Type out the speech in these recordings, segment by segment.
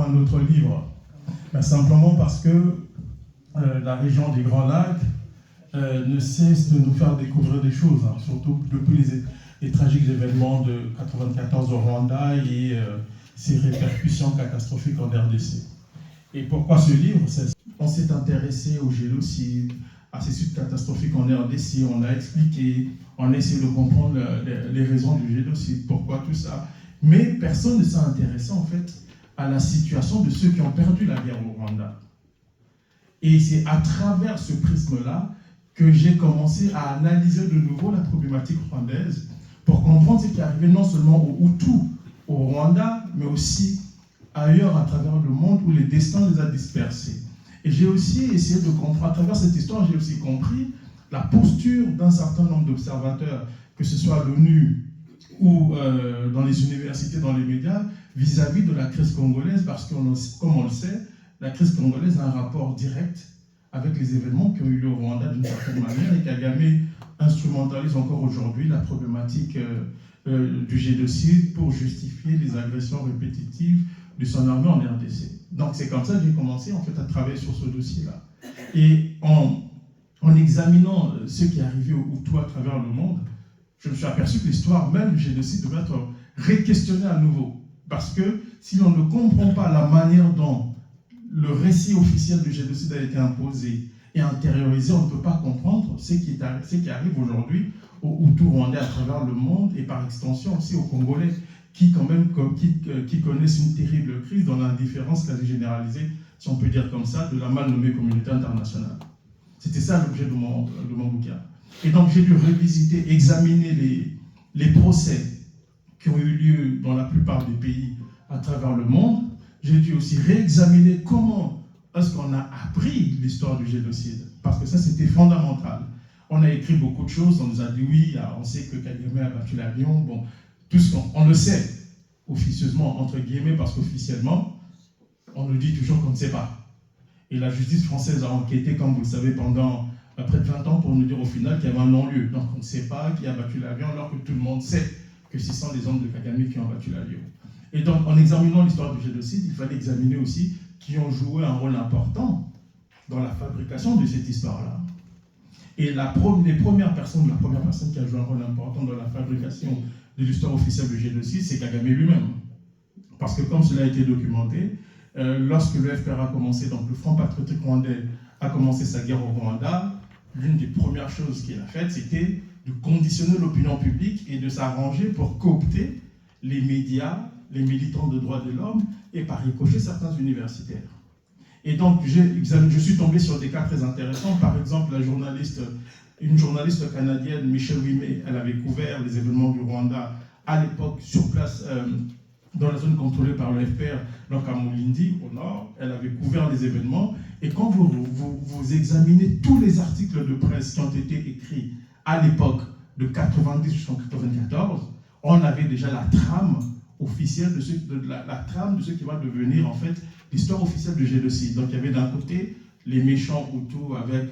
un autre livre? Simplement parce que la région des Grands Lacs ne cesse de nous faire découvrir des choses, hein, surtout depuis les tragiques événements de 1994 au Rwanda et ses répercussions catastrophiques en RDC. Et pourquoi ce livre? On s'est intéressé au génocide, à ces suites catastrophiques en RDC, on a expliqué, on a essayé de comprendre les raisons du génocide, pourquoi tout ça. Mais personne ne s'est intéressé en fait à la situation de ceux qui ont perdu la guerre au Rwanda. Et c'est à travers ce prisme-là que j'ai commencé à analyser de nouveau la problématique rwandaise pour comprendre ce qui arrivait non seulement aux Hutus au Rwanda, mais aussi ailleurs à travers le monde où les destins les a dispersés. Et j'ai aussi essayé de comprendre, à travers cette histoire, j'ai aussi compris la posture d'un certain nombre d'observateurs, que ce soit à l'ONU ou dans les universités, dans les médias, vis-à-vis de la crise congolaise, parce que, comme on le sait, la crise congolaise a un rapport direct avec les événements qui ont eu lieu au Rwanda d'une certaine manière, et Kagame instrumentalise encore aujourd'hui la problématique du génocide pour justifier les agressions répétitives de son armée en RDC. Donc c'est comme ça que j'ai commencé en fait à travailler sur ce dossier-là. Et en examinant ce qui est arrivé aux Hutus à travers le monde, je me suis aperçu que l'histoire même du génocide devait être réquestionnée à nouveau. Parce que si l'on ne comprend pas la manière dont le récit officiel du génocide a été imposé et intériorisé, on ne peut pas comprendre ce qui arrive aujourd'hui aux Hutus rwandais à travers le monde et par extension aussi aux Congolais qui connaissent une terrible crise dans l'indifférence quasi généralisée, si on peut dire comme ça, de la mal nommée communauté internationale. C'était ça l'objet de mon bouquin. Et donc j'ai dû revisiter, examiner les procès qui ont eu lieu dans la plupart des pays à travers le monde. J'ai dû aussi réexaminer comment est-ce qu'on a appris l'histoire du génocide, parce que ça c'était fondamental. On a écrit beaucoup de choses, on nous a dit oui, on sait que Kagame a battu l'avion, bon, tout ce qu'on le sait officieusement, entre guillemets, parce qu'officiellement, on nous dit toujours qu'on ne sait pas. Et la justice française a enquêté, comme vous le savez, pendant près de 20 ans pour nous dire au final qu'il y avait un non-lieu. Donc on ne sait pas qui a battu l'avion, alors que tout le monde sait que ce sont les hommes de Kagame qui ont battu l'avion. Et donc en examinant l'histoire du génocide, il fallait examiner aussi qui ont joué un rôle important dans la fabrication de cette histoire-là. Et la première personne qui a joué un rôle important dans la fabrication de l'histoire officielle du génocide, c'est Kagame lui-même. Parce que comme cela a été documenté, lorsque le FPR a commencé, donc le Front Patriotique Rwandais a commencé sa guerre au Rwanda, l'une des premières choses qu'il a faites, c'était de conditionner l'opinion publique et de s'arranger pour coopter les médias, les militants de droits de l'homme et par ricochet certains universitaires. Et donc je suis tombé sur des cas très intéressants. Par exemple, une journaliste canadienne, Michelle Ouimet, elle avait couvert les événements du Rwanda à l'époque sur place dans la zone contrôlée par le FPR, donc à Mulindi, au nord. Elle avait couvert les événements. Et quand vous examinez tous les articles de presse qui ont été écrits à l'époque de 90 jusqu'en 94, on avait déjà la trame officielle de ce qui va devenir en fait l'histoire officielle du génocide. Donc il y avait d'un côté les méchants Hutus avec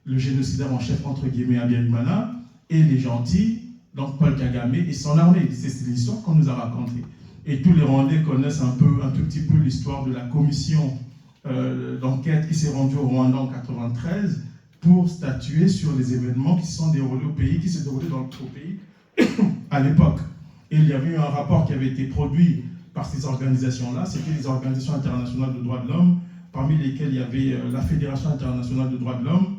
le génocidaire en chef entre guillemets Habyarimana et les gentils, donc Paul Kagame et son armée. C'est l'histoire qu'on nous a racontée. Et tous les Rwandais connaissent un tout petit peu l'histoire de la commission d'enquête qui s'est rendue au Rwanda en 1993 pour statuer sur les événements qui se sont déroulés au pays, qui se déroulaient au pays à l'époque. Et il y avait eu un rapport qui avait été produit par ces organisations-là, c'était les organisations internationales de droits de l'homme, parmi lesquelles il y avait la Fédération internationale de droits de l'homme,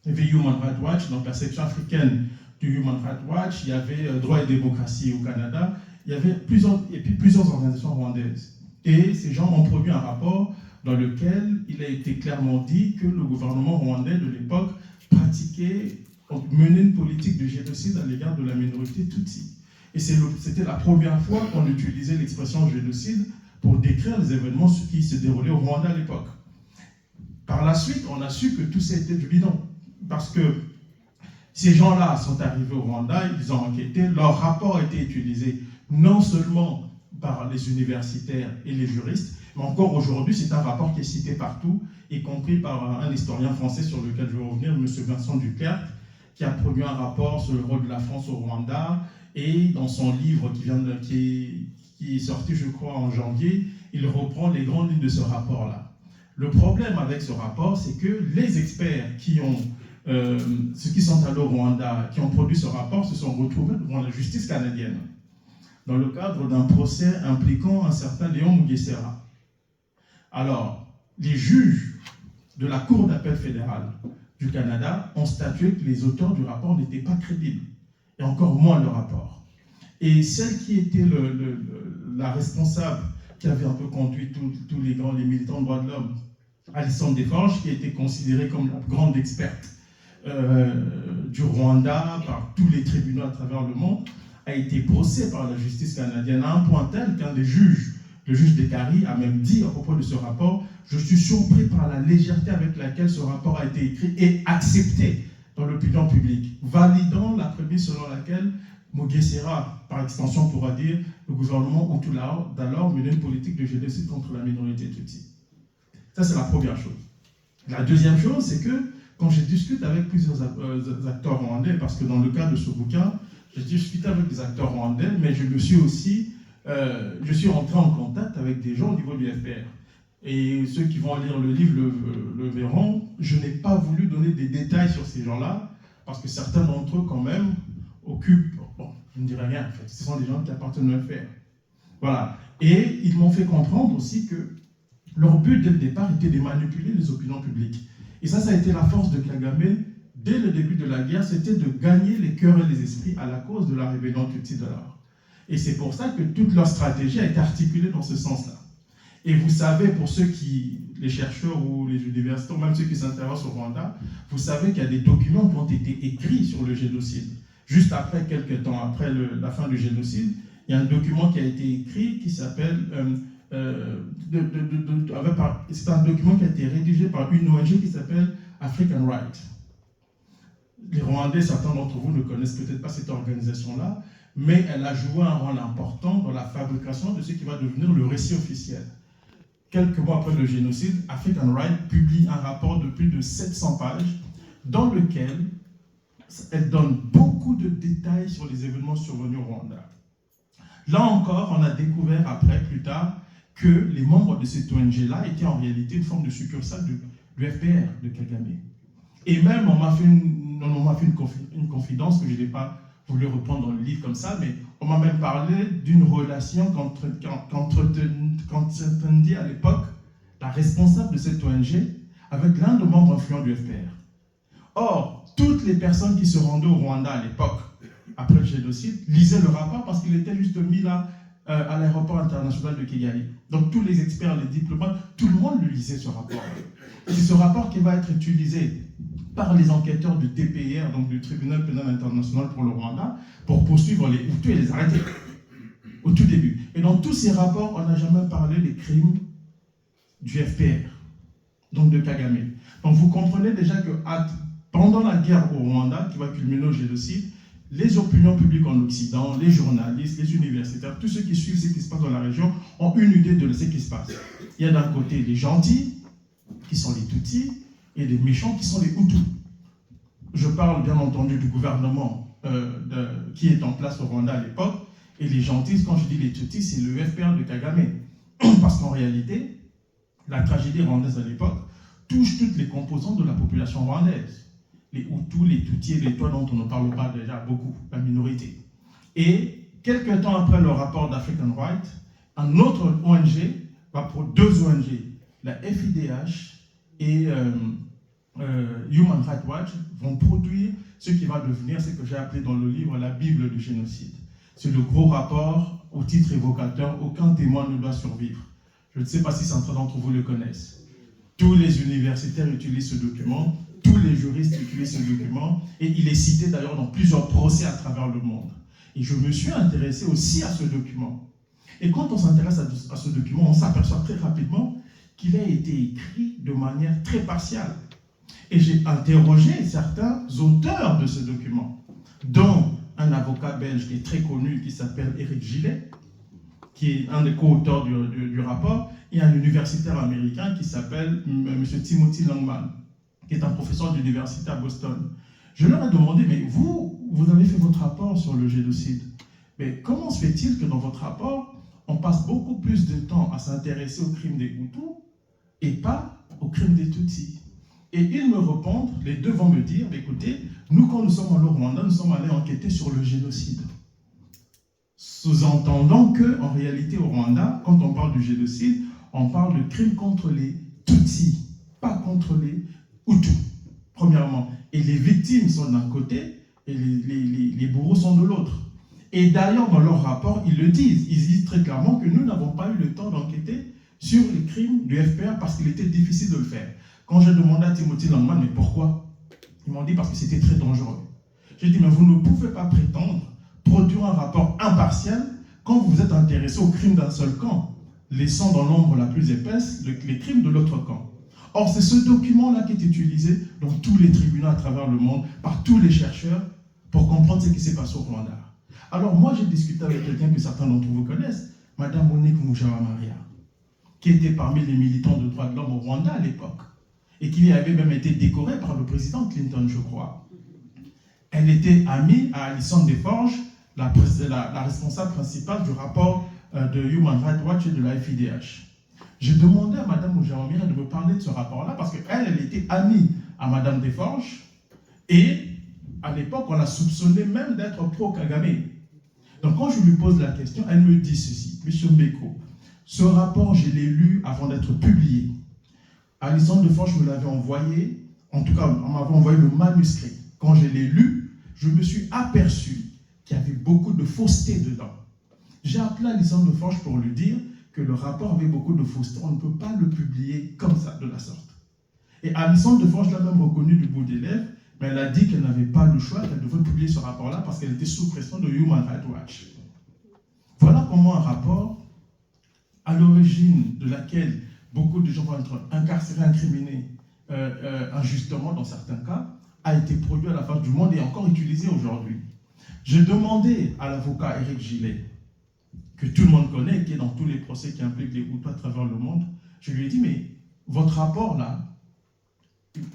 il y avait Human Rights Watch, donc la section africaine du Human Rights Watch, il y avait Droit et démocratie au Canada, il y avait plusieurs organisations rwandaises. Et ces gens ont produit un rapport dans lequel il a été clairement dit que le gouvernement rwandais de l'époque menait une politique de génocide à l'égard de la minorité Tutsi. Et c'était la première fois qu'on utilisait l'expression génocide pour décrire les événements qui se déroulaient au Rwanda à l'époque. Par la suite, on a su que tout ça était du bidon. Parce que ces gens-là sont arrivés au Rwanda, ils ont enquêté, leur rapport a été utilisé non seulement par les universitaires et les juristes, mais encore aujourd'hui, c'est un rapport qui est cité partout, y compris par un historien français sur lequel je vais revenir, M. Vincent Duclercq, qui a produit un rapport sur le rôle de la France au Rwanda. Et dans son livre qui est sorti, je crois, en janvier, il reprend les grandes lignes de ce rapport-là. Le problème avec ce rapport, c'est que les experts ceux qui sont allés au Rwanda, qui ont produit ce rapport, se sont retrouvés devant la justice canadienne, dans le cadre d'un procès impliquant un certain Léon Mugesera. Alors, les juges de la Cour d'appel fédérale du Canada ont statué que les auteurs du rapport n'étaient pas crédibles, et encore moins le rapport. Et celle qui était la responsable, qui avait un peu conduit tous les militants de droits de l'homme, Alison Desforges, qui a été considérée comme la grande experte du Rwanda par tous les tribunaux à travers le monde, a été brossée par la justice canadienne à un point tel qu'un des juges, le juge Descaries, a même dit à propos de ce rapport: je suis surpris par la légèreté avec laquelle ce rapport a été écrit et accepté dans l'opinion publique, validant la prémisse selon laquelle Mugesera, par extension, pourra dire le gouvernement Hutu d'alors menait une politique de génocide contre la minorité tutsi. Ça, c'est la première chose. La deuxième chose, c'est que quand je discute avec plusieurs acteurs rwandais, parce que dans le cas de ce bouquin, j'ai discuté avec des acteurs rwandais, mais je suis rentré en contact avec des gens au niveau du FPR. Et ceux qui vont lire le livre le verront, je n'ai pas voulu donner des détails sur ces gens-là, parce que certains d'entre eux, quand même, occupent, bon, je ne dirais rien, en fait, ce sont des gens qui appartiennent au FPR. Voilà. Et ils m'ont fait comprendre aussi que leur but, dès le départ, était de manipuler les opinions publiques. Et ça a été la force de Kagame, dès le début de la guerre, c'était de gagner les cœurs et les esprits à la cause de la rébellion tutsi d'alors. Et c'est pour ça que toute leur stratégie a été articulée dans ce sens-là. Et vous savez, pour les chercheurs ou les universitaires, même ceux qui s'intéressent au Rwanda, vous savez qu'il y a des documents qui ont été écrits sur le génocide. Juste après, quelques temps après la fin du génocide, il y a un document qui a été écrit qui s'appelle... c'est un document qui a été rédigé par une ONG qui s'appelle African Right. Les Rwandais, certains d'entre vous ne connaissent peut-être pas cette organisation-là, mais elle a joué un rôle important dans la fabrication de ce qui va devenir le récit officiel. Quelques mois après le génocide, African Right publie un rapport de plus de 700 pages dans lequel elle donne beaucoup de détails sur les événements survenus au Rwanda. Là encore, on a découvert plus tard, que les membres de cette ONG-là étaient en réalité une forme de succursale du FPR, de Kagame. Et même, on m'a fait une confidence que je n'ai pas voulu reprendre dans le livre comme ça, mais on m'a même parlé d'une relation qu'entretenait à l'époque la responsable de cette ONG avec l'un des membres influents du FPR. Or, toutes les personnes qui se rendaient au Rwanda à l'époque, après le génocide, lisaient le rapport parce qu'il était juste mis là à l'aéroport international de Kigali. Donc tous les experts, les diplomates, tout le monde le lisait ce rapport. C'est ce rapport qui va être utilisé par les enquêteurs du TPIR, donc du Tribunal pénal international pour le Rwanda, pour poursuivre les Hutus et les arrêter au tout début. Et dans tous ces rapports, on n'a jamais parlé des crimes du FPR, donc de Kagame. Donc vous comprenez déjà que pendant la guerre au Rwanda, qui va culminer au génocide, les opinions publiques en Occident, les journalistes, les universitaires, tous ceux qui suivent ce qui se passe dans la région ont une idée de ce qui se passe. Il y a d'un côté les gentils, qui sont les Tutsis, et les méchants, qui sont les Hutus. Je parle bien entendu du gouvernement qui est en place au Rwanda à l'époque, et les gentils, quand je dis les Tutsis, c'est le FPR de Kagame. Parce qu'en réalité, la tragédie rwandaise à l'époque touche toutes les composantes de la population rwandaise. Les Hutus, les Tutsis et les Toits dont on ne parle pas déjà beaucoup, la minorité. Et quelques temps après le rapport d'African Right, un autre ONG, pour deux ONG, la FIDH et Human Rights Watch, vont produire ce qui va devenir ce que j'ai appelé dans le livre la Bible du génocide. C'est le gros rapport au titre évocateur « Aucun témoin ne doit survivre ». Je ne sais pas si certains d'entre vous le connaissent. Tous les universitaires utilisent ce document, tous les juristes utilisent ce document, et il est cité d'ailleurs dans plusieurs procès à travers le monde. Et je me suis intéressé aussi à ce document. Et quand on s'intéresse à ce document, on s'aperçoit très rapidement qu'il a été écrit de manière très partiale. Et j'ai interrogé certains auteurs de ce document, dont un avocat belge qui est très connu, qui s'appelle Éric Gillet, qui est un des co-auteurs du rapport, et un universitaire américain qui s'appelle M. Timothy Langman, qui est un professeur d'université à Boston. Je leur ai demandé, mais vous avez fait votre rapport sur le génocide. Mais comment se fait-il que dans votre rapport, on passe beaucoup plus de temps à s'intéresser au crime des Hutus et pas au crime des Tutsis. Et ils me répondent, les deux vont me dire, écoutez, nous quand nous sommes allés au Rwanda, nous sommes allés enquêter sur le génocide. Sous-entendant qu'en réalité au Rwanda, quand on parle du génocide, on parle de crime contre les Tutsis, pas contre les Hutus, premièrement. Et les victimes sont d'un côté et les bourreaux sont de l'autre. Et d'ailleurs, dans leur rapport, ils le disent. Ils disent très clairement que nous n'avons pas eu le temps d'enquêter sur les crimes du FPR parce qu'il était difficile de le faire. Quand j'ai demandé à Timothy Langman, mais pourquoi? Ils m'ont dit parce que c'était très dangereux. J'ai dit, mais vous ne pouvez pas prétendre produire un rapport impartial quand vous êtes intéressé aux crimes d'un seul camp, laissant dans l'ombre la plus épaisse les crimes de l'autre camp. Or, c'est ce document-là qui est utilisé dans tous les tribunaux à travers le monde, par tous les chercheurs, pour comprendre ce qui s'est passé au Rwanda. Alors, moi, j'ai discuté avec quelqu'un que certains d'entre vous connaissent, Madame Monique Mujawamaria, qui était parmi les militants de droits de l'homme au Rwanda à l'époque, et qui avait même été décorée par le président Clinton, je crois. Elle était amie à Alison Desforges, la responsable principale du rapport de Human Rights Watch et de la FIDH. J'ai demandé à Mme Mujawamaria de me parler de ce rapport-là parce qu'elle était amie à Mme Desforges et à l'époque, on a soupçonné même d'être pro-Kagame. Donc quand je lui pose la question, elle me dit ceci, M. Mbeko, ce rapport, je l'ai lu avant d'être publié. Alison Desforges me l'avait envoyé, en tout cas, on m'avait envoyé le manuscrit. Quand je l'ai lu, je me suis aperçu qu'il y avait beaucoup de fausseté dedans. J'ai appelé Alison Desforges pour lui dire que le rapport avait beaucoup de fausseté. On ne peut pas le publier comme ça, de la sorte. Et Alison Desforges l'a même reconnu du bout des lèvres, mais elle a dit qu'elle n'avait pas le choix, qu'elle devait publier ce rapport-là parce qu'elle était sous pression de Human Rights Watch. Voilà comment un rapport, à l'origine de laquelle beaucoup de gens vont être incarcérés, incriminés injustement dans certains cas, a été produit à la face du monde et encore utilisé aujourd'hui. J'ai demandé à l'avocat Éric Gillet, que tout le monde connaît, qui est dans tous les procès qui impliquent les Hutus à travers le monde, je lui ai dit, mais votre rapport là,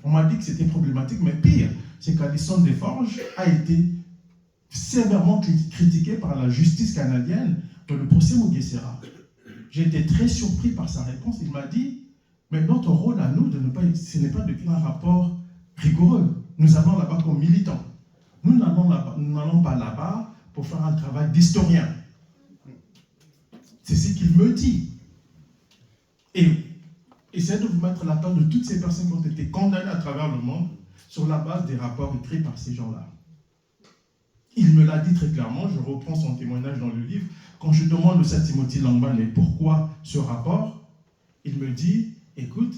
on m'a dit que c'était problématique, mais pire, c'est qu'Alison Desforges a été sévèrement critiquée par la justice canadienne dans le procès Mugesera. J'ai été très surpris par sa réponse. Il m'a dit, mais notre rôle à nous, ce n'est pas de faire un rapport rigoureux. Nous allons là-bas comme militants. Nous n'allons pas là-bas pour faire un travail d'historien. C'est ce qu'il me dit. Et essayez de vous mettre à la place de toutes ces personnes qui ont été condamnées à travers le monde sur la base des rapports écrits par ces gens-là. Il me l'a dit très clairement, je reprends son témoignage dans le livre. Quand je demande à Timothy Langman, mais pourquoi ce rapport? Il me dit, écoute,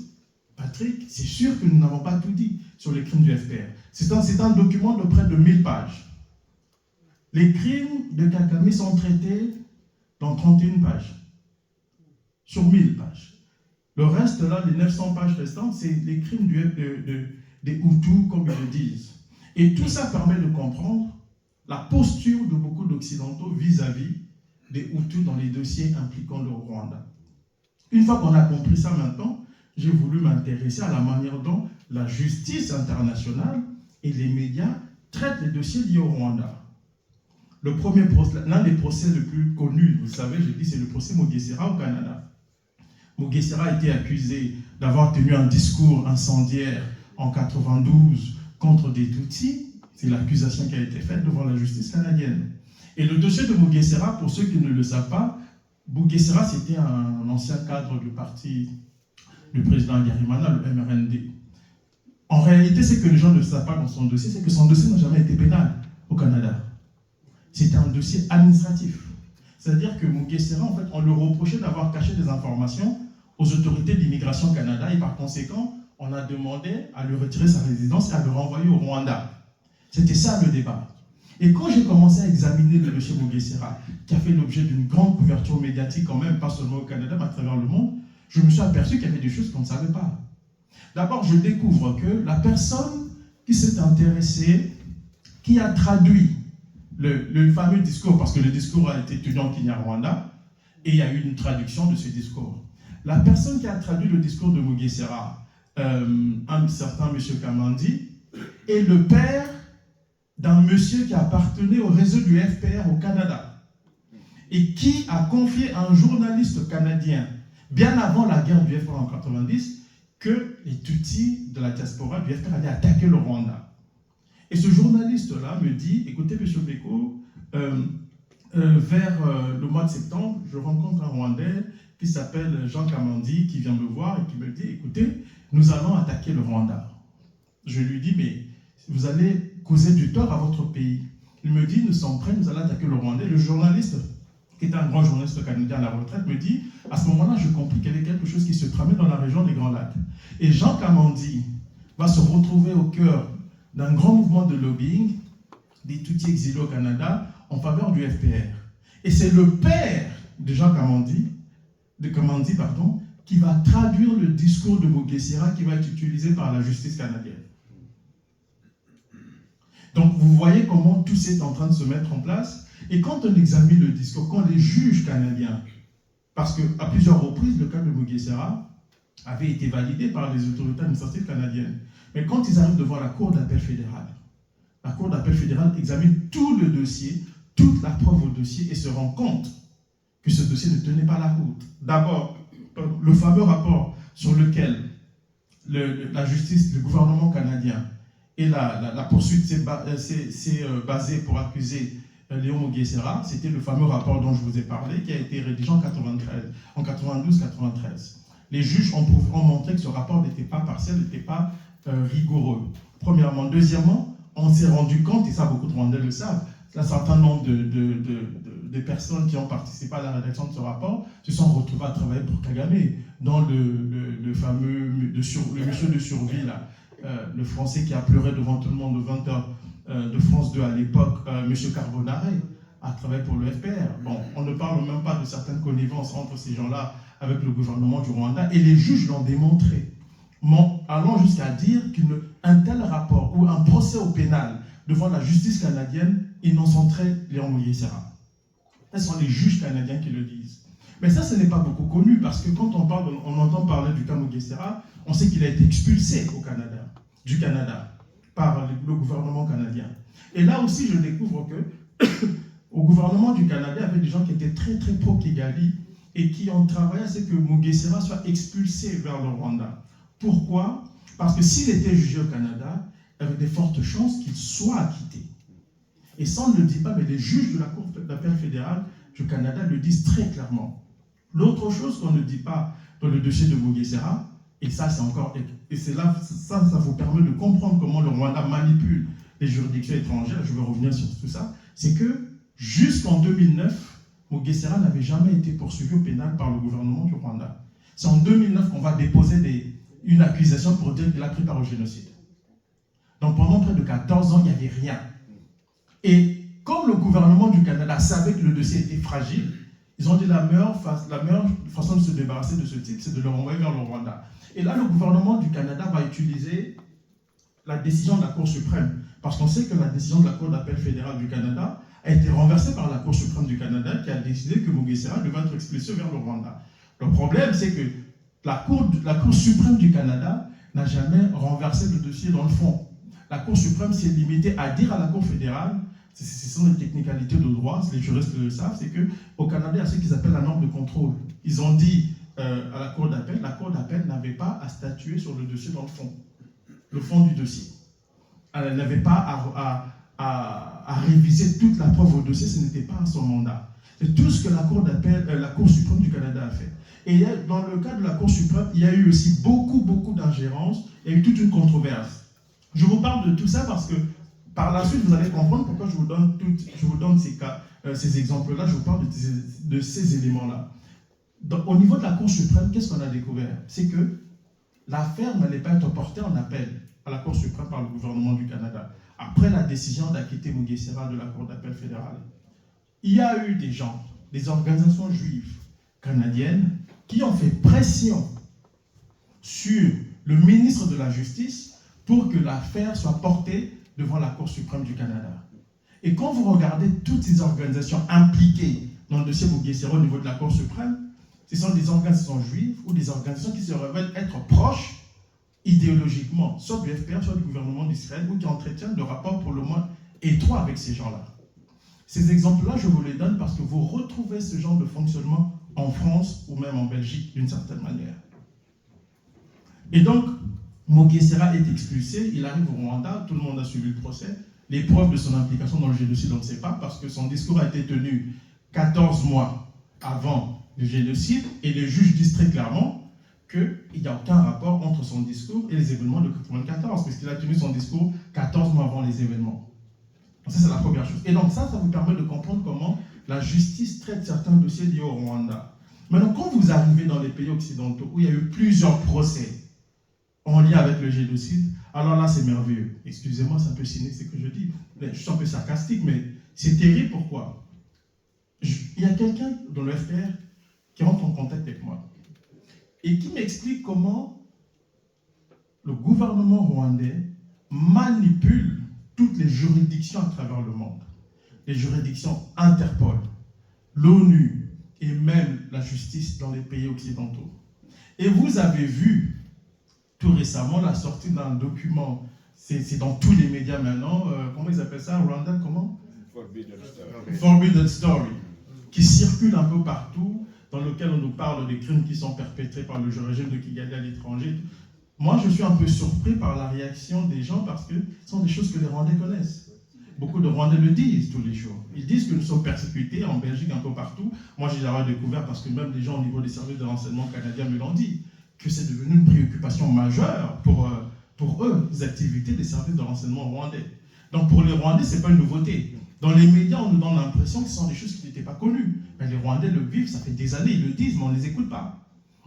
Patrick, c'est sûr que nous n'avons pas tout dit sur les crimes du FPR. C'est un document de près de 1000 pages. Les crimes de Kagame sont traités dans 31 pages, sur 1000 pages. Le reste, là, les 900 pages restantes, c'est les crimes des Hutus, comme ils le disent. Et tout ça permet de comprendre la posture de beaucoup d'Occidentaux vis-à-vis des Hutus dans les dossiers impliquant le Rwanda. Une fois qu'on a compris ça maintenant, j'ai voulu m'intéresser à la manière dont la justice internationale et les médias traitent les dossiers liés au Rwanda. L'un des procès les plus connus, vous savez, j'ai dit, c'est le procès Mugesera au Canada. Mugesera a été accusé d'avoir tenu un discours incendiaire en 92 contre des Tutsis. C'est l'accusation qui a été faite devant la justice canadienne. Et le dossier de Mugesera, pour ceux qui ne le savent pas, Mugesera, c'était un ancien cadre du parti du président Yarimana, le MRND. En réalité, ce que les gens ne savent pas dans son dossier, c'est que son dossier n'a jamais été pénal au Canada. C'était un dossier administratif. C'est-à-dire que Mugesera, en fait, on lui reprochait d'avoir caché des informations aux autorités d'immigration Canada et par conséquent, on a demandé à lui retirer sa résidence et à le renvoyer au Rwanda. C'était ça le débat. Et quand j'ai commencé à examiner le dossier Mugesera, qui a fait l'objet d'une grande couverture médiatique quand même, pas seulement au Canada, mais à travers le monde, je me suis aperçu qu'il y avait des choses qu'on ne savait pas. D'abord, je découvre que la personne qui s'est intéressée, qui a traduit le fameux discours, parce que le discours a été tenu en Kinyarwanda, et il y a eu une traduction de ce discours. La personne qui a traduit le discours de Mugesera, un certain M. Kamandi, est le père d'un monsieur qui appartenait au réseau du FPR au Canada. et qui a confié à un journaliste canadien, bien avant la guerre du FPR en 1990, que les Tutsis de la diaspora du FPR allaient attaquer le Rwanda. Et ce journaliste-là me dit, écoutez, M. Beko, vers le mois de septembre, je rencontre un Rwandais qui s'appelle Jean Kamandi, qui vient me voir et qui me dit, écoutez, nous allons attaquer le Rwanda. Je lui dis, mais vous allez causer du tort à votre pays. Il me dit, nous sommes prêts, nous allons attaquer le Rwanda. Le journaliste, qui est un grand journaliste canadien à la retraite, me dit, à ce moment-là, je compris qu'il y avait quelque chose qui se tramait dans la région des Grands Lacs. Et Jean Kamandi va se retrouver au cœur d'un grand mouvement de lobbying des Tutsis exilés au Canada en faveur du FPR. Et c'est le père de Jean Kamandi, qui va traduire le discours de Mugesera qui va être utilisé par la justice canadienne. Donc vous voyez comment tout ça est en train de se mettre en place. Et quand on examine le discours, quand les juges canadiens, parce qu'à plusieurs reprises, le cas de Mugesera avait été validé par les autorités administratives canadiennes. Mais quand ils arrivent devant la Cour d'appel fédérale examine tout le dossier, toute la preuve au dossier et se rend compte que ce dossier ne tenait pas la route. D'abord, le fameux rapport sur lequel la justice, le gouvernement canadien et la poursuite s'est basée pour accuser Léon Mugesera, c'était le fameux rapport dont je vous ai parlé, qui a été rédigé en 92-93. Les juges ont montré que ce rapport n'était pas partiel, n'était pas rigoureux. Premièrement. Deuxièmement, on s'est rendu compte, et ça beaucoup de Rwandais le savent, un certain nombre de personnes qui ont participé à la rédaction de ce rapport se sont retrouvées à travailler pour Kagame, dans le fameux le monsieur de survie, là, le Français qui a pleuré devant tout le monde aux 20h de France 2 à l'époque, monsieur Carbonare, a travaillé pour le FPR. Bon, on ne parle même pas de certaines connivences entre ces gens-là avec le gouvernement du Rwanda, et les juges l'ont démontré, allant jusqu'à dire qu'un tel rapport ou un procès au pénal devant la justice canadienne innocenterait Léon Mugesera. Ce sont les juges canadiens qui le disent. Mais ça, ce n'est pas beaucoup connu, parce que quand on entend parler du cas Mugesera, on sait qu'il a été expulsé du Canada, par le gouvernement canadien. Et là aussi, je découvre que au gouvernement du Canada, il y avait des gens qui étaient très très pro-Kigali et qui ont travaillé à ce que Mugesera soit expulsé vers le Rwanda. Pourquoi? Parce que s'il était jugé au Canada, il y avait de fortes chances qu'il soit acquitté. Et ça, on ne le dit pas, mais les juges de la Cour d'appel fédérale du Canada le disent très clairement. L'autre chose qu'on ne dit pas dans le dossier de Mugesera, et ça c'est encore, et c'est là, ça vous permet de comprendre comment le Rwanda manipule les juridictions étrangères, je vais revenir sur tout ça, c'est que jusqu'en 2009, Mugesera n'avait jamais été poursuivi au pénal par le gouvernement du Rwanda. C'est en 2009 qu'on va déposer une accusation pour dire qu'il a pris part au génocide. Donc pendant près de 14 ans, il n'y avait rien. Et comme le gouvernement du Canada savait que le dossier était fragile, ils ont dit la meilleure façon de se débarrasser de ce type, c'est de le renvoyer vers le Rwanda. Et là, le gouvernement du Canada va utiliser la décision de la Cour suprême. Parce qu'on sait que la décision de la Cour d'appel fédérale du Canada a été renversée par la Cour suprême du Canada qui a décidé que Mugesera devait être expulsé vers le Rwanda. Le problème, c'est que la Cour suprême du Canada n'a jamais renversé le dossier dans le fond. La Cour suprême s'est limitée à dire à la Cour fédérale, ce sont les technicalités de droit, les juristes le savent, c'est qu'au Canada, il y a ce qu'ils appellent la norme de contrôle. Ils ont dit à la Cour d'appel n'avait pas à statuer sur le dossier dans le fond du dossier. Elle n'avait pas à réviser toute la preuve au dossier, ce n'était pas son mandat. C'est tout ce que la Cour suprême du Canada a fait. Et dans le cas de la Cour suprême, il y a eu aussi beaucoup d'ingérence, il y a eu toute une controverse. Je vous parle de tout ça parce que par la suite, vous allez comprendre pourquoi je vous donne ces exemples-là, je vous parle de ces éléments-là. Au niveau de la Cour suprême, qu'est-ce qu'on a découvert? C'est que l'affaire n'allait pas être portée en appel à la Cour suprême par le gouvernement du Canada, après la décision d'acquitter Mugesera de la Cour d'appel fédérale. Il y a eu des gens, des organisations juives canadiennes, qui ont fait pression sur le ministre de la Justice pour que l'affaire soit portée devant la Cour suprême du Canada. Et quand vous regardez toutes ces organisations impliquées dans le dossier Mugesera au niveau de la Cour suprême, ce sont des organisations juives ou des organisations qui se révèlent être proches idéologiquement, soit du FPR, soit du gouvernement d'Israël, ou qui entretiennent de rapports pour le moins étroits avec ces gens-là. Ces exemples-là, je vous les donne parce que vous retrouvez ce genre de fonctionnement en France ou même en Belgique d'une certaine manière. Et donc, Mugesera est expulsé, il arrive au Rwanda, tout le monde a suivi le procès. Les preuves de son implication dans le génocide, on ne sait pas, parce que son discours a été tenu 14 mois avant le génocide, et les juges disent très clairement qu'il n'y a aucun rapport entre son discours et les événements de 1994, puisqu'il a tenu son discours 14 mois avant les événements. Donc ça, c'est la première chose. Et donc ça vous permet de comprendre comment la justice traite certains dossiers liés au Rwanda. Maintenant, quand vous arrivez dans les pays occidentaux, où il y a eu plusieurs procès en lien avec le génocide, alors là, c'est merveilleux. Excusez-moi, c'est un peu cynique ce que je dis. Je suis un peu sarcastique, mais c'est terrible. Pourquoi? Il y a quelqu'un dans le FPR qui rentre en contact avec moi et qui m'explique comment le gouvernement rwandais manipule toutes les juridictions à travers le monde. Les juridictions Interpol, l'ONU et même la justice dans les pays occidentaux. Et vous avez vu tout récemment la sortie d'un document, c'est dans tous les médias maintenant, comment ils appellent ça, Rwanda, comment? Forbidden Story, qui circule un peu partout, dans lequel on nous parle des crimes qui sont perpétrés par le régime de Kigali à l'étranger. Moi, je suis un peu surpris par la réaction des gens parce que ce sont des choses que les Rwandais connaissent. Beaucoup de Rwandais le disent tous les jours. Ils disent que nous sommes persécutés en Belgique, un peu partout. Moi, j'ai d'abord découvert parce que même les gens au niveau des services de renseignement canadiens me l'ont dit, que c'est devenu une préoccupation majeure pour eux, les activités des services de renseignement rwandais. Donc pour les Rwandais, ce n'est pas une nouveauté. Dans les médias, on nous donne l'impression que ce sont des choses qui n'étaient pas connues. Mais les Rwandais le vivent, ça fait des années, ils le disent, mais on ne les écoute pas.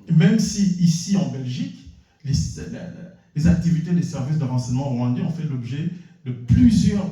Et même si ici en Belgique, les activités des services de renseignement rwandais ont fait l'objet de plusieurs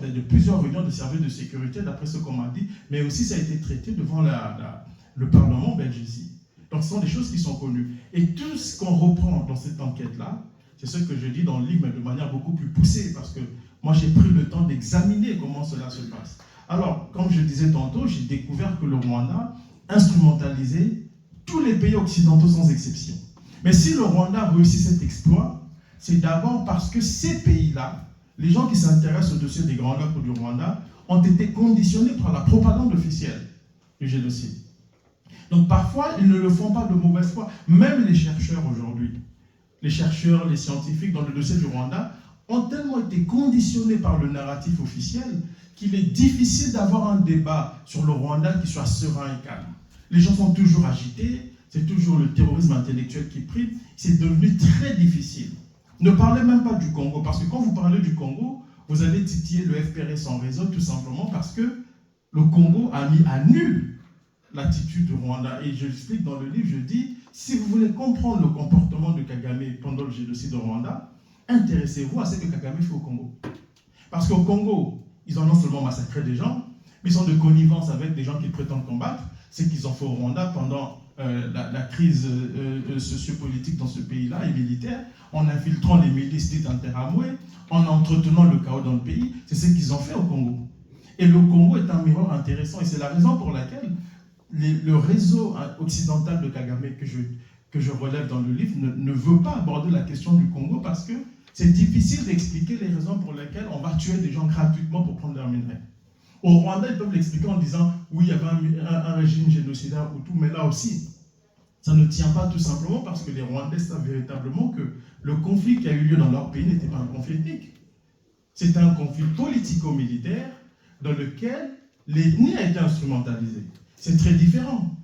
réunions de services de sécurité, d'après ce qu'on m'a dit, mais aussi ça a été traité devant le Parlement belge ici. Donc ce sont des choses qui sont connues. Et tout ce qu'on reprend dans cette enquête-là, c'est ce que je dis dans le livre, mais de manière beaucoup plus poussée, parce que moi j'ai pris le temps d'examiner comment cela se passe. Alors, comme je disais tantôt, j'ai découvert que le Rwanda instrumentalisait tous les pays occidentaux sans exception. Mais si le Rwanda a réussi cet exploit, c'est d'abord parce que ces pays-là, les gens qui s'intéressent au dossier des Grands Lacs ou du Rwanda, ont été conditionnés par la propagande officielle du génocide. Donc parfois, ils ne le font pas de mauvaise foi. Même les chercheurs aujourd'hui, les chercheurs, les scientifiques dans le dossier du Rwanda, ont tellement été conditionnés par le narratif officiel qu'il est difficile d'avoir un débat sur le Rwanda qui soit serein et calme. Les gens sont toujours agités, c'est toujours le terrorisme intellectuel qui prime, c'est devenu très difficile. Ne parlez même pas du Congo, parce que quand vous parlez du Congo, vous allez titiller le FPR sans raison, tout simplement parce que le Congo a mis à nul l'attitude du Rwanda. Et je l'explique dans le livre, je dis, si vous voulez comprendre le comportement de Kagame pendant le génocide au Rwanda, intéressez-vous à ce que Kagame fait au Congo. Parce qu'au Congo, ils ont non seulement massacré des gens, mais ils sont de connivence avec des gens qu'ils prétendent combattre. C'est qu'ils ont fait au Rwanda pendant la crise sociopolitique dans ce pays-là et militaire, en infiltrant les milices dites Interahamwe, en entretenant le chaos dans le pays. C'est ce qu'ils ont fait au Congo. Et le Congo est un miroir intéressant, et c'est la raison pour laquelle le réseau occidental de Kagame que je relève dans le livre ne veut pas aborder la question du Congo parce que c'est difficile d'expliquer les raisons pour lesquelles on va tuer des gens gratuitement pour prendre leur minerai. Au Rwanda, ils peuvent l'expliquer en disant oui, il y avait un régime génocidaire ou tout, mais là aussi, ça ne tient pas tout simplement parce que les Rwandais savent véritablement que le conflit qui a eu lieu dans leur pays n'était pas un conflit ethnique. C'était un conflit politico-militaire dans lequel l'ethnie a été instrumentalisée. C'est très différent.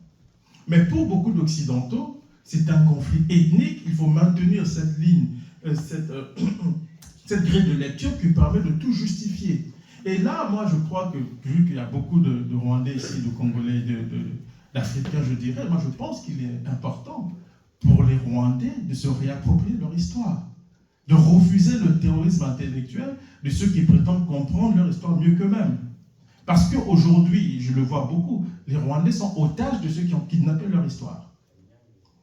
Mais pour beaucoup d'Occidentaux, c'est un conflit ethnique. Il faut maintenir cette ligne, cette grille de lecture qui permet de tout justifier. Et là, moi, je crois que, vu qu'il y a beaucoup de Rwandais ici, de Congolais, d'Africains, je dirais, moi, je pense qu'il est important pour les Rwandais de se réapproprier leur histoire, de refuser le terrorisme intellectuel de ceux qui prétendent comprendre leur histoire mieux qu'eux-mêmes. Parce qu'aujourd'hui, je le vois beaucoup, les Rwandais sont otages de ceux qui ont kidnappé leur histoire.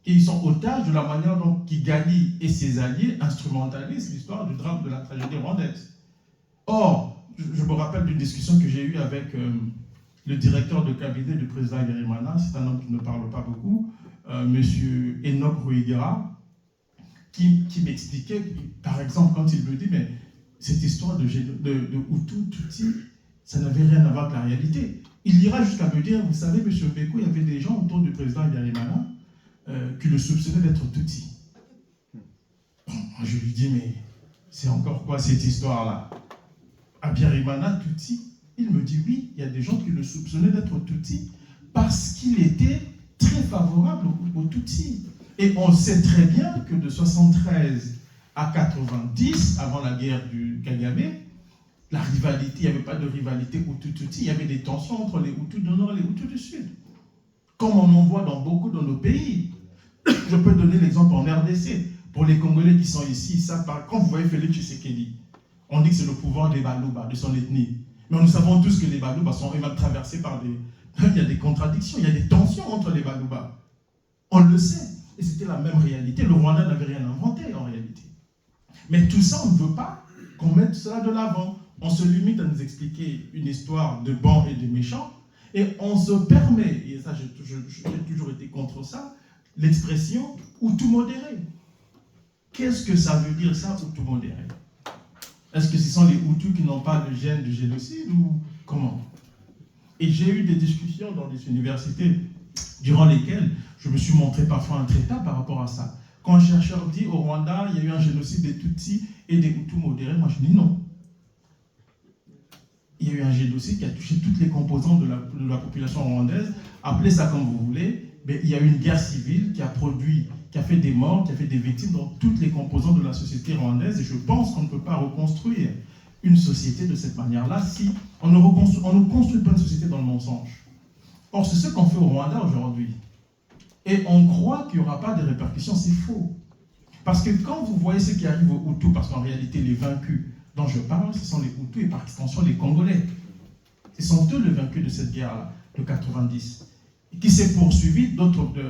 Et ils sont otages de la manière dont Kigali et ses alliés instrumentalisent l'histoire du drame de la tragédie rwandaise. Or, je me rappelle d'une discussion que j'ai eue avec le directeur de cabinet du président Habyarimana, c'est un homme qui ne parle pas beaucoup, M. Enoch Ruigera, qui m'expliquait, par exemple, quand il me dit, mais cette histoire de Hutu, Tutsi, ça n'avait rien à voir avec la réalité. Il ira jusqu'à me dire, vous savez, M. Mbeko, il y avait des gens autour du président Habyarimana qui le soupçonnaient d'être Tutsi. Bon, moi je lui dis, mais c'est encore quoi cette histoire-là? Habyarimana, Tutsi? Il me dit, oui, il y a des gens qui le soupçonnaient d'être Tutsi parce qu'il était très favorable aux Tutsis. Et on sait très bien que de 73 à 90, avant la guerre du Kagame, la rivalité, il n'y avait pas de rivalité Hutu-Tutsi, il y avait des tensions entre les Hutus du Nord et les Hutus du Sud. Comme on en voit dans beaucoup de nos pays. Je peux donner l'exemple en RDC. Pour les Congolais qui sont ici, ça, quand vous voyez Félix Tshisekedi, on dit que c'est le pouvoir des Balouba, de son ethnie. Mais nous savons tous que les Balouba sont eux-mêmes traversés par des... Il y a des contradictions, il y a des tensions entre les Balouba. On le sait. Et c'était la même réalité. Le Rwanda n'avait rien inventé en réalité. Mais tout ça, on ne veut pas qu'on mette cela de l'avant. On se limite à nous expliquer une histoire de bons et de méchants, et on se permet, et ça j'ai toujours été contre ça, l'expression Hutu modéré. Qu'est-ce que ça veut dire ça, Hutu modéré? Est-ce que ce sont les Hutus qui n'ont pas le gène du génocide ou comment? Et j'ai eu des discussions dans des universités durant lesquelles je me suis montré parfois intraitable par rapport à ça. Quand un chercheur dit au Rwanda, il y a eu un génocide des Tutsis et des Hutus modérés, moi je dis non. Il y a eu un génocide qui a touché toutes les composantes de la population rwandaise. Appelez ça comme vous voulez, mais il y a eu une guerre civile qui a produit, qui a fait des morts, qui a fait des victimes dans toutes les composantes de la société rwandaise. Et je pense qu'on ne peut pas reconstruire une société de cette manière-là si on ne construit pas une société dans le mensonge. Or, c'est ce qu'on fait au Rwanda aujourd'hui. Et on croit qu'il n'y aura pas de répercussions, c'est faux. Parce que quand vous voyez ce qui arrive aux Hutus, parce qu'en réalité, les vaincus dont je parle, ce sont les Hutus et par extension les Congolais. Ce sont eux les vaincus de cette guerre-là, de 90, qui s'est poursuivie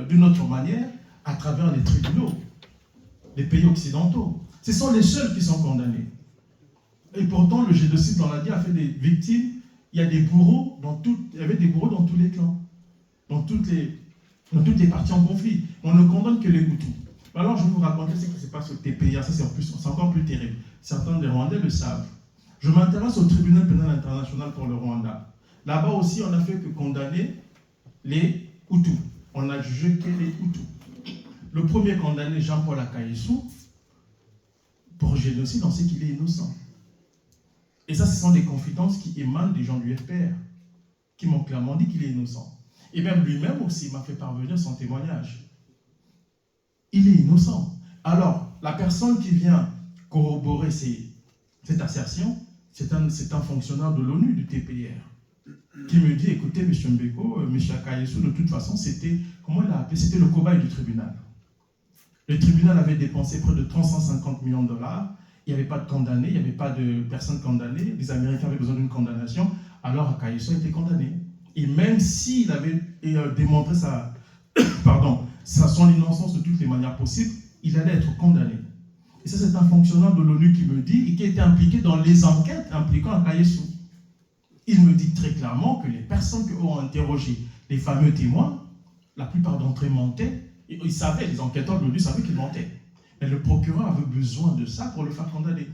d'une autre manière à travers les tribunaux des pays occidentaux. Ce sont les seuls qui sont condamnés. Et pourtant, le génocide, on l'a dit, a fait des victimes. Il y a des bourreaux il y avait des bourreaux dans tous les clans, dans toutes les parties en conflit. On ne condamne que les Hutus. Alors, je vais vous raconter ce qui se passe au TPIA. Ça, c'est encore plus terrible. Certains des Rwandais le savent. Je m'intéresse au tribunal pénal international pour le Rwanda. Là-bas aussi, on n'a fait que condamner les Hutus. On a jugé que les Hutus. Le premier condamné, Jean-Paul Akayesu, pour génocide, on sait qu'il est innocent. Et ça, ce sont des confidences qui émanent des gens du FPR, qui m'ont clairement dit qu'il est innocent. Et même lui-même aussi m'a fait parvenir son témoignage. Il est innocent. Alors, la personne qui vient corroborer cette assertion, c'est un fonctionnaire de l'ONU, du TPR, qui me dit, écoutez, M. Mbeko, M. Akayesu, de toute façon, c'était, comment il a appelé, c'était le cobaye du tribunal. Le tribunal avait dépensé près de 350 millions de dollars, il n'y avait pas de condamnés, il n'y avait pas de personnes condamnées, les Américains avaient besoin d'une condamnation, alors Akayesu a été condamné. Et même s'il avait démontré son innocence de toutes les manières possibles, il allait être condamné. Et ça, c'est un fonctionnaire de l'ONU qui me dit, et qui était impliqué dans les enquêtes impliquant Akayesu. Il me dit très clairement que les personnes qui ont interrogé les fameux témoins, la plupart d'entre eux mentaient, et ils savaient, les enquêteurs de l'ONU savaient qu'ils mentaient. Mais le procureur avait besoin de ça pour le faire condamner.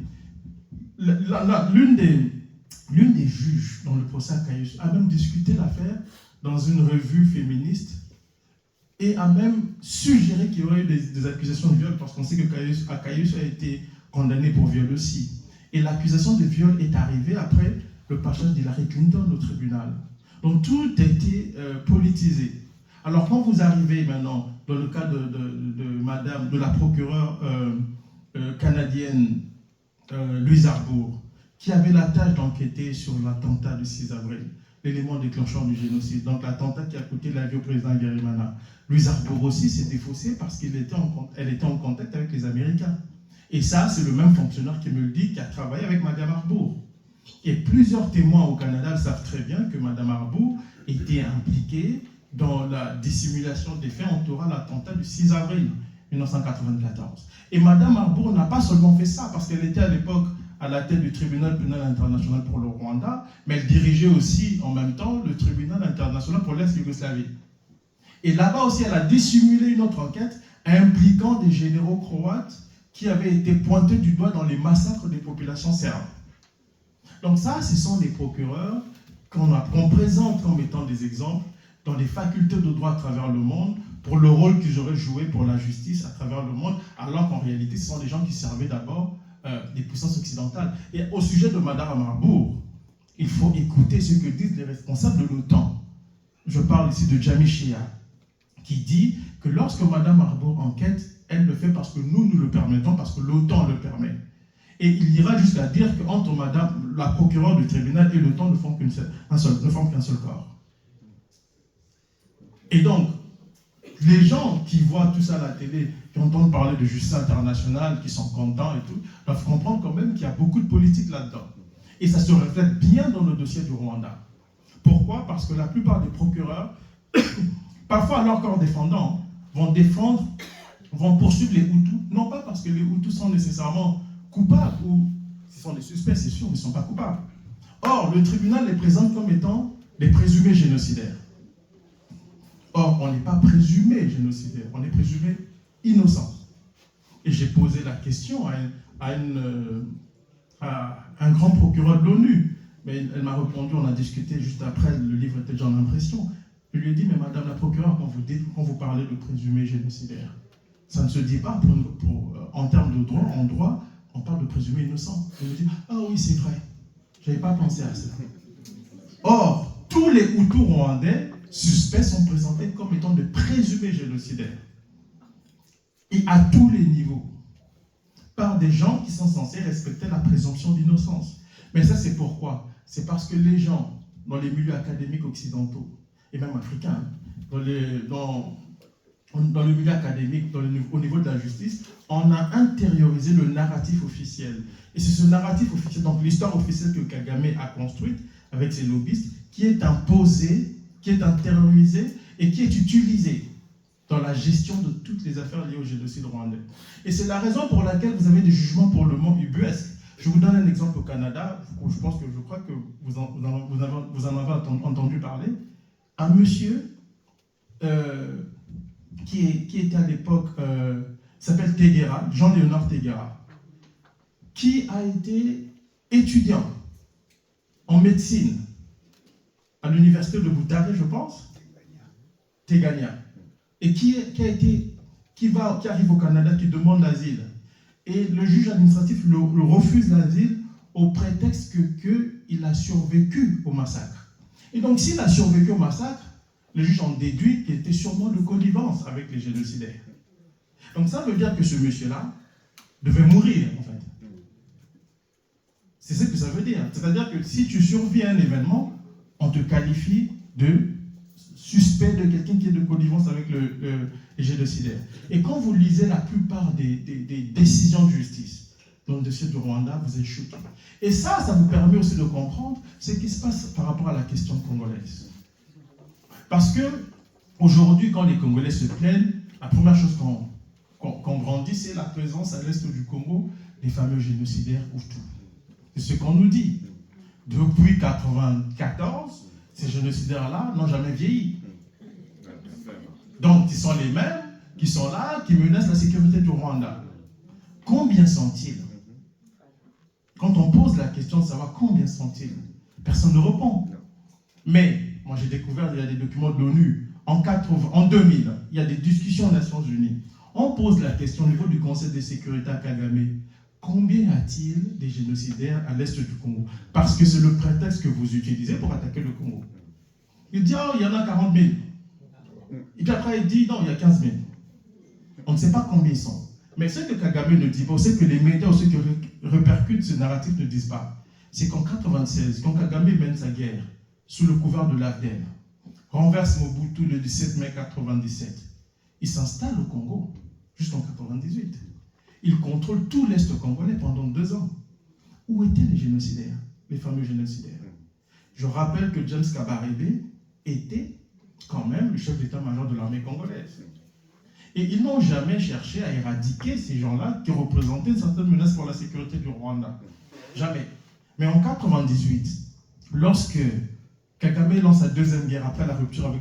L'une des juges dans le procès Akayesu a même discuté l'affaire dans une revue féministe et a même suggéré qu'il y aurait eu des accusations de viol, parce qu'on sait que Akayesu a été condamné pour viol aussi. Et l'accusation de viol est arrivée après le passage d'Hillary Clinton au tribunal. Donc tout a été politisé. Alors quand vous arrivez maintenant dans le cas de la procureure canadienne Louise Arbour, qui avait la tâche d'enquêter sur l'attentat du 6 avril, l'élément déclencheur du génocide, donc l'attentat qui a coûté la vie au président Habyarimana. Louise Arbour aussi s'est défaussée parce qu'elle était en contact avec les Américains. Et ça, c'est le même fonctionnaire qui me le dit, qui a travaillé avec Mme Arbour. Et plusieurs témoins au Canada savent très bien que Mme Arbour était impliquée dans la dissimulation des faits entourant l'attentat du 6 avril 1994. Et Mme Arbour n'a pas seulement fait ça, parce qu'elle était à l'époque à la tête du tribunal pénal international pour le Rwanda, mais elle dirigeait aussi en même temps le tribunal international pour l'ex-Yougoslavie. Et là-bas aussi, elle a dissimulé une autre enquête impliquant des généraux croates qui avaient été pointés du doigt dans les massacres des populations serbes. Donc ça, ce sont des procureurs qu'on présente comme étant des exemples dans les facultés de droit à travers le monde pour le rôle qu'ils auraient joué pour la justice à travers le monde, alors qu'en réalité, ce sont des gens qui servaient d'abord des puissances occidentales. Et au sujet de Madame Arbour, il faut écouter ce que disent les responsables de l'OTAN. Je parle ici de Jami Shea, qui dit que lorsque Madame Arbour enquête, elle le fait parce que nous le permettons, parce que l'OTAN le permet. Et il ira jusqu'à dire qu'entre Madame, la procureure du tribunal et l'OTAN ne forment qu'un seul corps. Et donc, les gens qui voient tout ça à la télé, qui entendent parler de justice internationale, qui sont contents et tout, doivent comprendre quand même qu'il y a beaucoup de politique là-dedans. Et ça se reflète bien dans le dossier du Rwanda. Pourquoi? Parce que la plupart des procureurs, parfois leurs corps défendants, vont poursuivre les Hutus, non pas parce que les Hutus sont nécessairement coupables, ou ce sont des suspects, c'est sûr, mais ils ne sont pas coupables. Or, le tribunal les présente comme étant des présumés génocidaires. Or, on n'est pas présumé génocidaire, on est présumé innocent. Et j'ai posé la question à un grand procureur de l'ONU, mais elle m'a répondu, on a discuté juste après, le livre était déjà en impression. Je lui ai dit, mais madame la procureure, quand vous parlez de présumé génocidaire, ça ne se dit pas en termes de droit, en droit, on parle de présumé innocent. Elle me dit, ah oui, c'est vrai, je n'avais pas pensé à ça. Or, tous les Hutus rwandais suspects sont présentés comme étant de présumés génocidaires. Et à tous les niveaux. Par des gens qui sont censés respecter la présomption d'innocence. Mais ça, c'est pourquoi? C'est parce que les gens, dans les milieux académiques occidentaux, et même africains, dans le milieu académique, au niveau de la justice, on a intériorisé le narratif officiel. Et c'est ce narratif officiel, donc l'histoire officielle que Kagame a construite avec ses lobbyistes, qui est imposée, qui est intériorisée et qui est utilisée dans la gestion de toutes les affaires liées au génocide rwandais. Et c'est la raison pour laquelle vous avez des jugements pour le moment ubuesques. Je vous donne un exemple au Canada, je crois que vous en avez entendu parler. Un monsieur qui était à l'époque, s'appelle Teguera, Jean-Léonard Teguera, qui a été étudiant en médecine à l'université de Butare, je pense, Tegania, et qui arrive au Canada, qui demande l'asile. Et le juge administratif le refuse l'asile au prétexte qu'il a survécu au massacre. Et donc, s'il a survécu au massacre, le juge en déduit qu'il était sûrement de connivence avec les génocidaires. Donc, ça veut dire que ce monsieur-là devait mourir, en fait. C'est ce que ça veut dire. C'est-à-dire que si tu survis à un événement, on te qualifie de suspect de quelqu'un qui est de connivence avec les génocidaires. Et quand vous lisez la plupart des décisions de justice dans le dossier du Rwanda, vous êtes choqués. Et ça vous permet aussi de comprendre ce qui se passe par rapport à la question congolaise. Parce que aujourd'hui, quand les Congolais se plaignent, la première chose qu'on grandit, c'est la présence à l'est du Congo des fameux génocidaires Hutus. C'est ce qu'on nous dit. Depuis 1994, ces génocidaires-là n'ont jamais vieilli. Donc, ils sont les mêmes qui sont là, qui menacent la sécurité du Rwanda. Combien sont-ils? Quand on pose la question de savoir combien sont-ils, personne ne répond. Mais, moi j'ai découvert, il y a des documents de l'ONU, en 2000, il y a des discussions aux Nations Unies. On pose la question au niveau du Conseil de sécurité à Kagame. Combien y a-t-il des génocidaires à l'est du Congo? Parce que c'est le prétexte que vous utilisez pour attaquer le Congo. Il dit, oh, il y en a 40 000. Et puis après, il dit, non, il y a 15 000. On ne sait pas combien ils sont. Mais ce que Kagame ne dit pas, c'est que les médias ou ceux qui répercutent ce narratif ne disent pas. C'est qu'en 1996, quand Kagame mène sa guerre sous le couvert de l'AFDEL, renverse Mobutu le 17 mai 1997, il s'installe au Congo jusqu'en 1998. Il contrôle tout l'Est congolais pendant 2 ans. Où étaient les génocidaires, les fameux génocidaires? Je rappelle que James Kabarebe était quand même le chef d'état-major de l'armée congolaise. Et ils n'ont jamais cherché à éradiquer ces gens-là qui représentaient une certaine menace pour la sécurité du Rwanda. Jamais. Mais en 1998, lorsque Kagame lance sa deuxième guerre après la rupture avec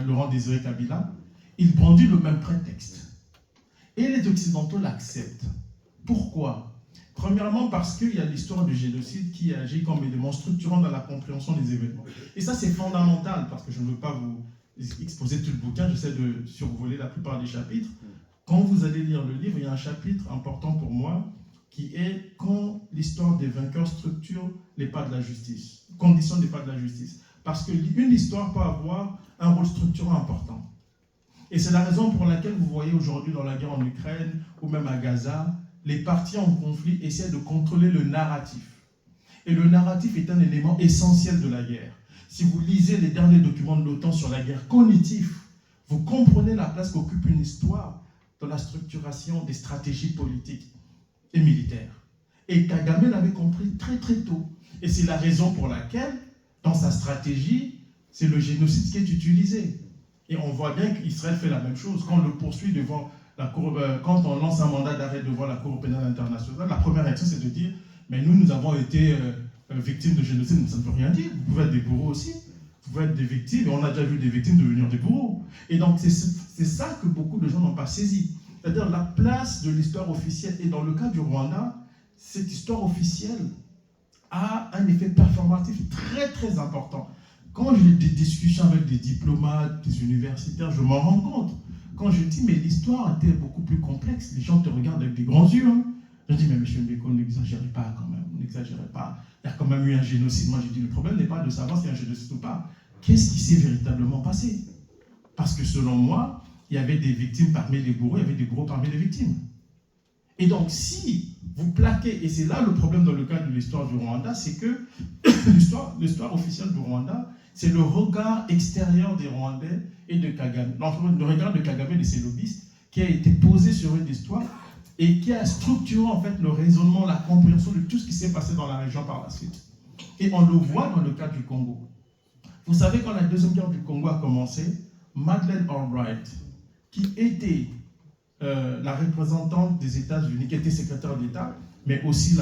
Laurent Désiré Kabila, il brandit le même prétexte. Et les Occidentaux l'acceptent. Pourquoi? Premièrement, parce qu'il y a l'histoire du génocide qui agit comme élément structurant dans la compréhension des événements. Et ça, c'est fondamental, parce que je ne veux pas vous exposer tout le bouquin, j'essaie de survoler la plupart des chapitres. Quand vous allez lire le livre, il y a un chapitre important pour moi, qui est quand l'histoire des vainqueurs structure les pas de la justice, conditionne les pas de la justice. Parce qu'une histoire peut avoir un rôle structurant important. Et c'est la raison pour laquelle vous voyez aujourd'hui dans la guerre en Ukraine, ou même à Gaza, les parties en conflit essaient de contrôler le narratif. Et le narratif est un élément essentiel de la guerre. Si vous lisez les derniers documents de l'OTAN sur la guerre cognitive, vous comprenez la place qu'occupe une histoire dans la structuration des stratégies politiques et militaires. Et Kagame l'avait compris très très tôt. Et c'est la raison pour laquelle, dans sa stratégie, c'est le génocide qui est utilisé. Et on voit bien qu'Israël fait la même chose. Quand on le poursuit devant la Cour, quand on lance un mandat d'arrêt devant la Cour pénale internationale, la première réaction c'est de dire mais nous avons été victimes de génocide, mais ça ne veut rien dire. Vous pouvez être des bourreaux aussi. Vous pouvez être des victimes, et on a déjà vu des victimes devenir des bourreaux. Et donc c'est ça que beaucoup de gens n'ont pas saisi. C'est-à-dire la place de l'histoire officielle. Et dans le cas du Rwanda, cette histoire officielle a un effet performatif très très important. Quand j'ai des discussions avec des diplomates, des universitaires, je m'en rends compte. Quand je dis, mais l'histoire était beaucoup plus complexe, les gens te regardent avec des grands yeux. Hein. Je dis, mais monsieur Mbeko, n'exagérez pas quand même, n'exagérez pas. Il y a quand même eu un génocide. Moi, je dis, le problème n'est pas de savoir s'il y a un génocide ou pas. Qu'est-ce qui s'est véritablement passé? Parce que selon moi, il y avait des victimes parmi les bourreaux, il y avait des bourreaux parmi les victimes. Et donc, si vous plaquez, et c'est là le problème dans le cadre de l'histoire du Rwanda, c'est que l'histoire officielle du Rwanda, c'est le regard extérieur des Rwandais et de Kagame, le regard de Kagame et de ses lobbyistes, qui a été posé sur une histoire et qui a structuré en fait le raisonnement, la compréhension de tout ce qui s'est passé dans la région par la suite. Et on le voit dans le cas du Congo. Vous savez, quand la deuxième guerre du Congo a commencé, Madeleine Albright, qui était la représentante des États-Unis, qui était secrétaire d'État, mais aussi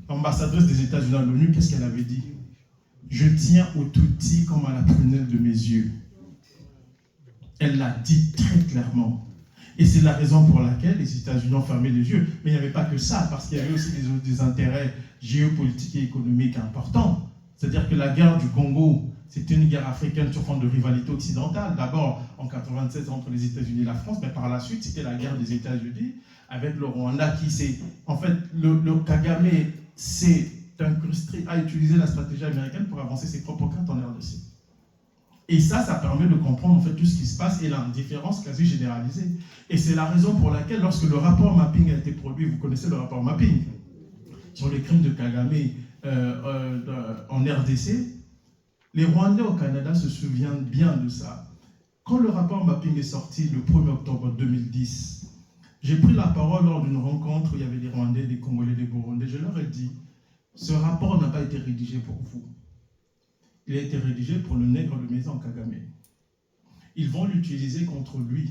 l'ambassadrice des États-Unis à l'ONU, qu'est-ce qu'elle avait dit? Je tiens au Tutsi comme à la prunelle de mes yeux. Elle l'a dit très clairement. Et c'est la raison pour laquelle les États-Unis ont fermé les yeux. Mais il n'y avait pas que ça, parce qu'il y avait aussi des intérêts géopolitiques et économiques importants. C'est-à-dire que la guerre du Congo, c'était une guerre africaine sur fond de rivalité occidentale. D'abord en 1996 entre les États-Unis et la France, mais par la suite, c'était la guerre des États-Unis avec le Rwanda qui s'est... En fait, le Kagame s'est incrusté à utiliser la stratégie américaine pour avancer ses propres cartes en RDC. Et ça permet de comprendre en fait tout ce qui se passe et l'indifférence quasi généralisée. Et c'est la raison pour laquelle, lorsque le rapport Mapping a été produit, vous connaissez le rapport Mapping, sur les crimes de Kagame en RDC, les Rwandais au Canada se souviennent bien de ça. Quand le rapport Mapping est sorti le 1er octobre 2010, j'ai pris la parole lors d'une rencontre où il y avait des Rwandais, des Congolais, des Burundais. Je leur ai dit, ce rapport n'a pas été rédigé pour vous. Il a été rédigé pour le nègre de maison Kagame. Ils vont l'utiliser contre lui,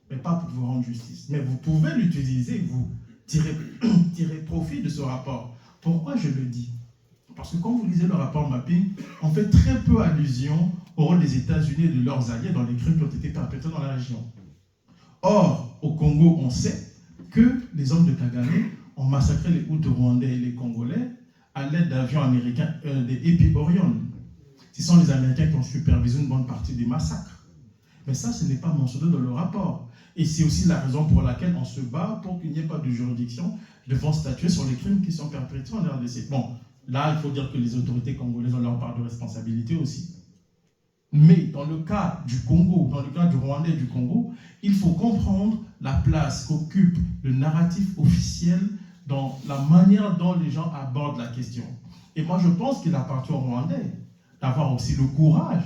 mais pas pour vous rendre justice. Mais vous pouvez l'utiliser, vous tirer profit de ce rapport. Pourquoi je le dis? Parce que quand vous lisez le rapport Mapping, on fait très peu allusion au rôle des États-Unis et de leurs alliés dans les crimes qui ont été perpétrés dans la région. Or, au Congo, on sait que les hommes de Kagame ont massacré les Hutus rwandais et les Congolais à l'aide d'avions américains, des Epi Orion. Ce sont les Américains qui ont supervisé une bonne partie des massacres. Mais ça, ce n'est pas mentionné dans le rapport. Et c'est aussi la raison pour laquelle on se bat pour qu'il n'y ait pas de juridiction devant statuer sur les crimes qui sont perpétrés en RDC. Bon, là, il faut dire que les autorités congolaises ont leur part de responsabilité aussi. Mais dans le cas du Congo, dans le cas du Rwanda et du Congo, il faut comprendre la place qu'occupe le narratif officiel dans la manière dont les gens abordent la question. Et moi, je pense qu'il appartient aux Rwandais d'avoir aussi le courage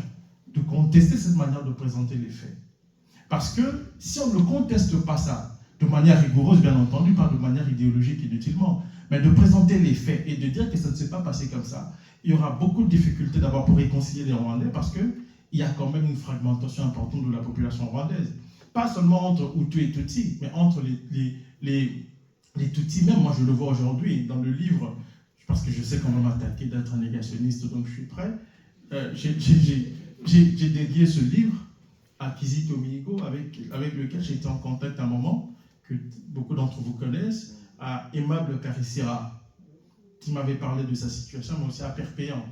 de contester cette manière de présenter les faits. Parce que si on ne conteste pas ça, de manière rigoureuse, bien entendu, pas de manière idéologique inutilement, mais de présenter les faits et de dire que ça ne s'est pas passé comme ça, il y aura beaucoup de difficultés d'abord pour réconcilier les Rwandais parce qu'il y a quand même une fragmentation importante de la population rwandaise. Pas seulement entre Hutus et Tutsis, mais entre les Tutsis même. Moi, je le vois aujourd'hui dans le livre, parce que je sais qu'on va m'attaquer d'être un négationniste, donc je suis prêt. J'ai dédié ce livre à Kizito Mihigo, avec lequel j'ai été en contact à un moment, que beaucoup d'entre vous connaissent, à Aimable Karissera, qui m'avait parlé de sa situation, mais aussi à Perpéan.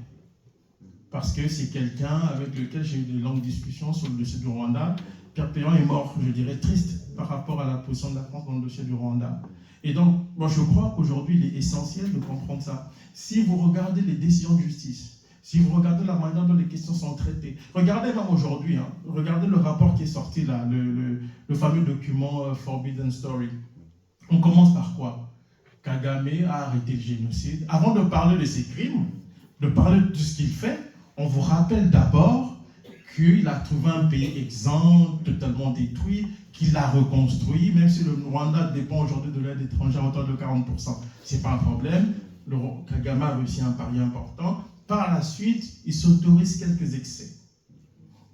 Parce que c'est quelqu'un avec lequel j'ai eu de longues discussions sur le dossier du Rwanda. Perpéan est mort, je dirais, triste par rapport à la position de la France dans le dossier du Rwanda. Et donc, moi, je crois qu'aujourd'hui, il est essentiel de comprendre ça. Si vous regardez les décisions de justice, si vous regardez la manière dont les questions sont traitées, regardez même aujourd'hui, regardez le rapport qui est sorti là, le fameux document Forbidden Story. On commence par quoi? Kagame a arrêté le génocide. Avant de parler de ses crimes, de parler de ce qu'il fait, on vous rappelle d'abord qu'il a trouvé un pays exempt, totalement détruit, qu'il a reconstruit, même si le Rwanda dépend aujourd'hui de l'aide étrangère à hauteur de 40%. Ce n'est pas un problème. Le Kagame a réussi un pari important. Par la suite, il s'autorise quelques excès.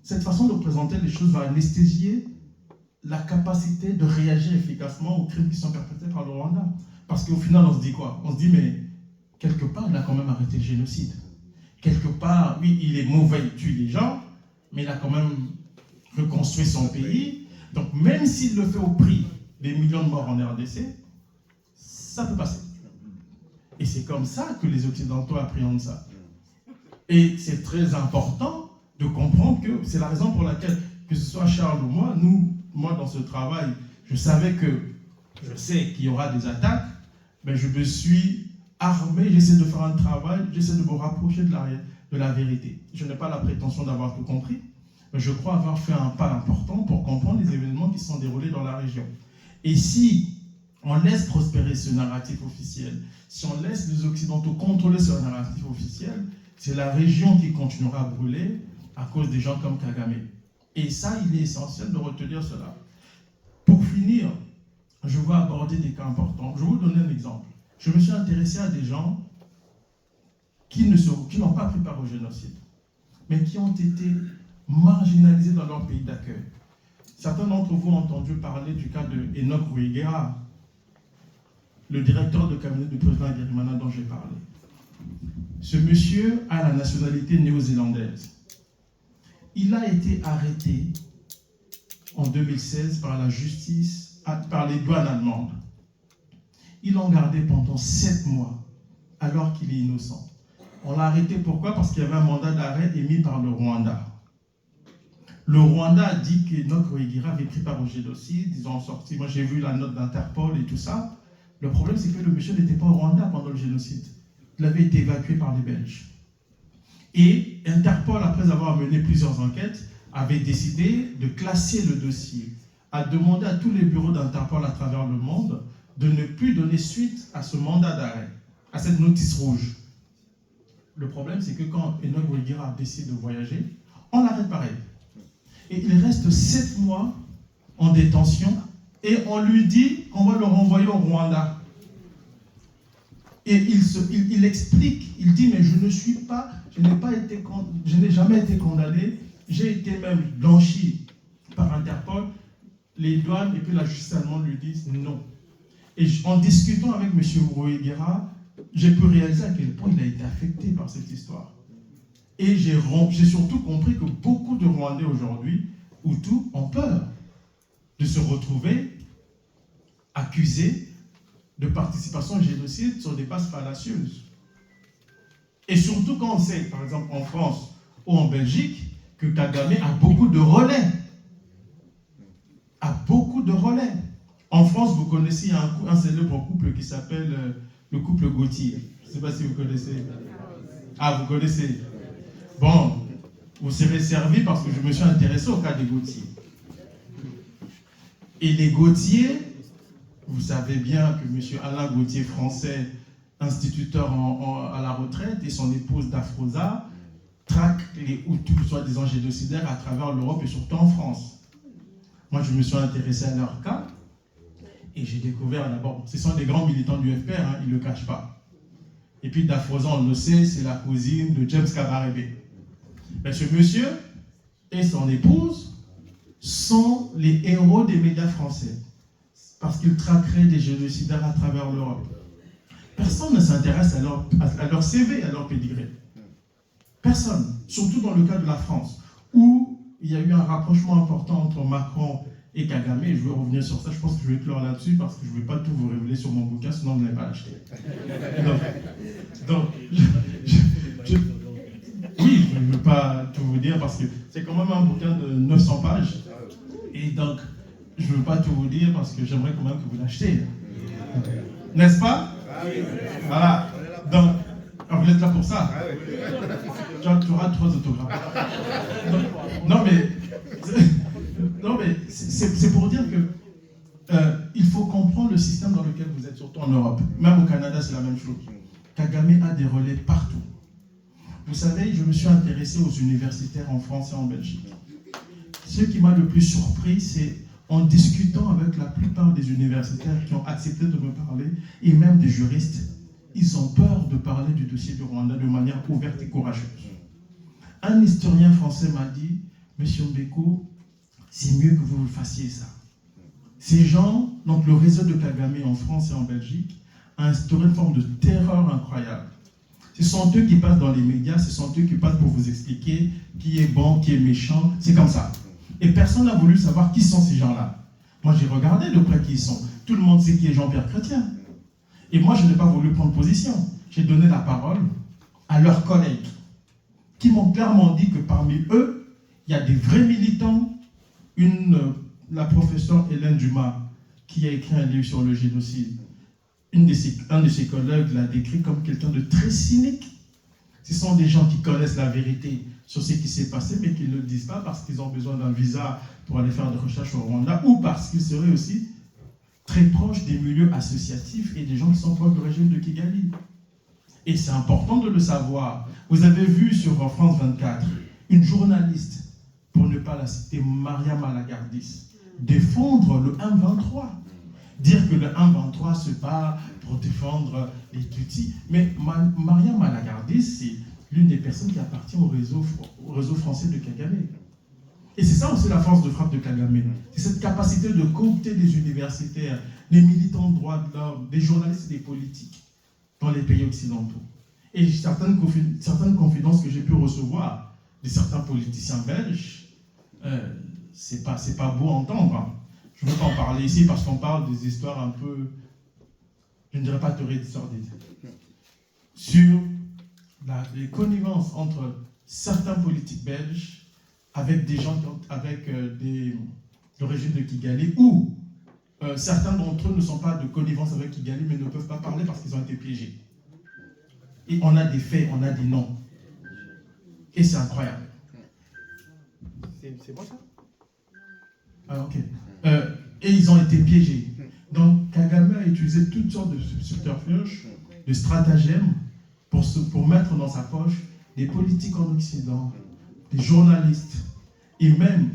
Cette façon de présenter les choses va anesthésier la capacité de réagir efficacement aux crimes qui sont perpétrés par le Rwanda. Parce qu'au final, on se dit quoi? On se dit, mais quelque part, il a quand même arrêté le génocide. Quelque part, oui, il est mauvais, il tue des gens, mais il a quand même reconstruit son pays. Donc, même s'il le fait au prix des millions de morts en RDC, ça peut passer. Et c'est comme ça que les Occidentaux appréhendent ça. Et c'est très important de comprendre que c'est la raison pour laquelle, que ce soit Charles ou moi, dans ce travail, je sais qu'il y aura des attaques, mais je me suis armé, j'essaie de faire un travail, j'essaie de me rapprocher de la vérité. Je n'ai pas la prétention d'avoir tout compris, mais je crois avoir fait un pas important pour comprendre les événements qui sont déroulés dans la région. Et si on laisse prospérer ce narratif officiel, si on laisse les Occidentaux contrôler ce narratif officiel, c'est la région qui continuera à brûler à cause des gens comme Kagame. Et ça, il est essentiel de retenir cela. Pour finir, je vais aborder des cas importants. Je vais vous donner un exemple. Je me suis intéressé à des gens qui n'ont pas pris part au génocide, mais qui ont été marginalisés dans leur pays d'accueil. Certains d'entre vous ont entendu parler du cas de Enoch Ruegera, le directeur de cabinet du président Habyarimana dont j'ai parlé. Ce monsieur a la nationalité néo-zélandaise. Il a été arrêté en 2016 par la justice, par les douanes allemandes. Ils l'ont gardé pendant 7 mois, alors qu'il est innocent. On l'a arrêté pourquoi? Parce qu'il y avait un mandat d'arrêt émis par le Rwanda. Le Rwanda a dit qu'Enoch Ruegera avait pris part au génocide. Ils ont sorti, moi j'ai vu la note d'Interpol et tout ça. Le problème, c'est que le monsieur n'était pas au Rwanda pendant le génocide. Il avait été évacué par les Belges. Et Interpol, après avoir mené plusieurs enquêtes, avait décidé de classer le dossier, a demandé à tous les bureaux d'Interpol à travers le monde de ne plus donner suite à ce mandat d'arrêt, à cette notice rouge. Le problème, c'est que quand Enoch Ruegera a décidé de voyager, on l'arrête pareil. Et il reste 7 mois en détention et on lui dit qu'on va le renvoyer au Rwanda. Et il explique, il dit, mais je n'ai jamais été condamné, j'ai été même blanchi par Interpol, les douanes et puis la justice allemande lui disent non. Et en discutant avec M. Ruegera, j'ai pu réaliser à quel point il a été affecté par cette histoire. Et j'ai surtout compris que beaucoup de Rwandais aujourd'hui, Hutus, ont peur de se retrouver accusés de participation au génocide sur des bases fallacieuses. Et surtout quand on sait, par exemple en France ou en Belgique, que Kagame a beaucoup de relais. En France, vous connaissez un célèbre couple qui s'appelle le couple Gauthier. Je ne sais pas si vous connaissez. Ah, vous connaissez. Bon, vous serez servi parce que je me suis intéressé au cas des Gauthier. Et les Gauthier, vous savez bien que M. Alain Gauthier, français, instituteur à la retraite, et son épouse Dafrosa traquent les Hutus, soi-disant génocidaires, à travers l'Europe et surtout en France. Moi, je me suis intéressé à leur cas et j'ai découvert d'abord, ce sont des grands militants du FPR, ils ne le cachent pas. Et puis Dafrosa, on le sait, c'est la cousine de James Kabarebe. Mais ce monsieur et son épouse sont les héros des médias français parce qu'ils traqueraient des génocidaires à travers l'Europe. Personne ne s'intéresse à leur CV, à leur pédigré. Personne, surtout dans le cas de la France, où il y a eu un rapprochement important entre Macron et Kagame, je veux revenir sur ça, je pense que je vais clore là-dessus parce que je ne vais pas tout vous révéler sur mon bouquin, sinon vous n'allez pas l'acheter. Donc oui, je ne veux pas tout vous dire parce que c'est quand même un bouquin de 900 pages. Et donc, je ne veux pas tout vous dire parce que j'aimerais quand même que vous l'achetiez. N'est-ce pas? Voilà. Donc, vous êtes là pour ça. Tu auras 3 autographes. Non, mais c'est pour dire que il faut comprendre le système dans lequel vous êtes, surtout en Europe. Même au Canada, c'est la même chose. Kagame a des relais partout. Vous savez, je me suis intéressé aux universitaires en France et en Belgique. Ce qui m'a le plus surpris, c'est en discutant avec la plupart des universitaires qui ont accepté de me parler, et même des juristes, ils ont peur de parler du dossier du Rwanda de manière ouverte et courageuse. Un historien français m'a dit, Monsieur Mbeko, c'est mieux que vous fassiez ça. Ces gens, donc le réseau de Kagame en France et en Belgique, a instauré une forme de terreur incroyable. Ce sont eux qui passent dans les médias, ce sont eux qui passent pour vous expliquer qui est bon, qui est méchant, c'est comme ça. Et personne n'a voulu savoir qui sont ces gens-là. Moi, j'ai regardé de près qui ils sont. Tout le monde sait qui est Jean-Pierre Chrétien. Et moi, je n'ai pas voulu prendre position. J'ai donné la parole à leurs collègues qui m'ont clairement dit que parmi eux, il y a des vrais militants. La professeure Hélène Dumas, qui a écrit un livre sur le génocide, un de ses collègues l'a décrit comme quelqu'un de très cynique. Ce sont des gens qui connaissent la vérité sur ce qui s'est passé, mais qui ne le disent pas parce qu'ils ont besoin d'un visa pour aller faire des recherches au Rwanda, ou parce qu'ils seraient aussi très proches des milieux associatifs et des gens qui sont proches du régime de Kigali. Et c'est important de le savoir. Vous avez vu sur France 24, une journaliste, pour ne pas la citer, Maria Malagardis, défendre le 1-23. Dire que le 1-23 se bat pour défendre les Tutsis. Mais Maria Malagardis, c'est l'une des personnes qui appartient au réseau français de Kagame. Et c'est ça aussi la force de frappe de Kagame. C'est cette capacité de coopter des universitaires, des militants de droits de l'homme, des journalistes et des politiques dans les pays occidentaux. Et certaines confidences que j'ai pu recevoir de certains politiciens belges, c'est pas beau à entendre. Je ne veux pas en parler ici parce qu'on parle des histoires un peu, je ne dirais pas sordides, sur les connivences entre certains politiques belges avec des gens avec le régime de Kigali, ou certains d'entre eux ne sont pas de connivence avec Kigali mais ne peuvent pas parler parce qu'ils ont été piégés. Et on a des faits, on a des noms. Et c'est incroyable. C'est bon ça? Ah ok. Et ils ont été piégés. Donc Kagame a utilisé toutes sortes de subterfuges, de stratagèmes pour mettre dans sa poche des politiques en Occident, des journalistes et même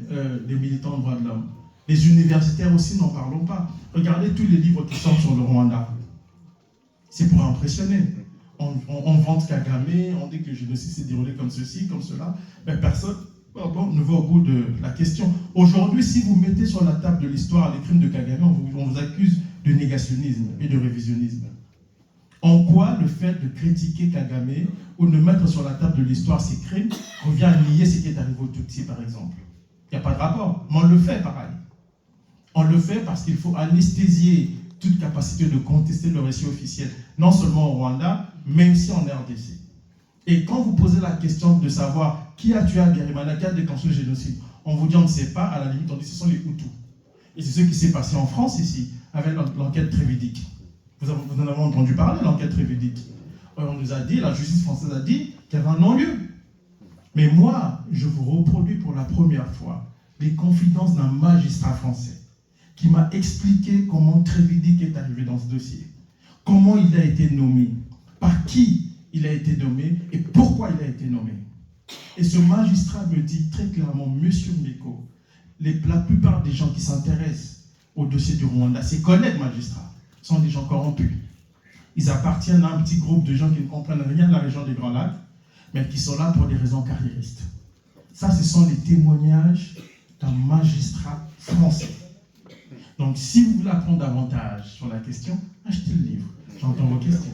des militants de droits de l'homme. Les universitaires aussi, n'en parlons pas. Regardez tous les livres qui sortent sur le Rwanda. C'est pour impressionner. On vante Kagame, on dit que le génocide s'est déroulé comme ceci, comme cela, mais personne ne va au bout de la question. Aujourd'hui, si vous mettez sur la table de l'histoire les crimes de Kagame, on vous accuse de négationnisme et de révisionnisme. En quoi le fait de critiquer Kagame ou de mettre sur la table de l'histoire ses crimes revient à nier ce qui est arrivé aux Tutsis, par exemple? Il n'y a pas de rapport, mais on le fait pareil. On le fait parce qu'il faut anesthésier toute capacité de contester le récit officiel, non seulement au Rwanda, mais aussi en RDC. Et quand vous posez la question de savoir qui a tué Habyarimana, qui a déclenché le génocide, on vous dit on ne sait pas, à la limite on dit ce sont les Hutus. Et c'est ce qui s'est passé en France ici, avec l'enquête Trévidic. Vous en avez entendu parler, l'enquête Trévidic. On nous a dit, la justice française a dit qu'il y avait un non-lieu. Mais moi, je vous reproduis pour la première fois les confidences d'un magistrat français qui m'a expliqué comment Trévidic est arrivé dans ce dossier, comment il a été nommé, par qui il a été nommé et pourquoi il a été nommé. Et ce magistrat me dit très clairement, Monsieur Mbeko, la plupart des gens qui s'intéressent au dossier du Rwanda, ses collègues magistrats, sont des gens corrompus. Ils appartiennent à un petit groupe de gens qui ne comprennent rien de la région des Grands Lacs, mais qui sont là pour des raisons carriéristes. Ça, ce sont les témoignages d'un magistrat français. Donc, si vous voulez apprendre davantage sur la question, achetez le livre. J'entends vos questions.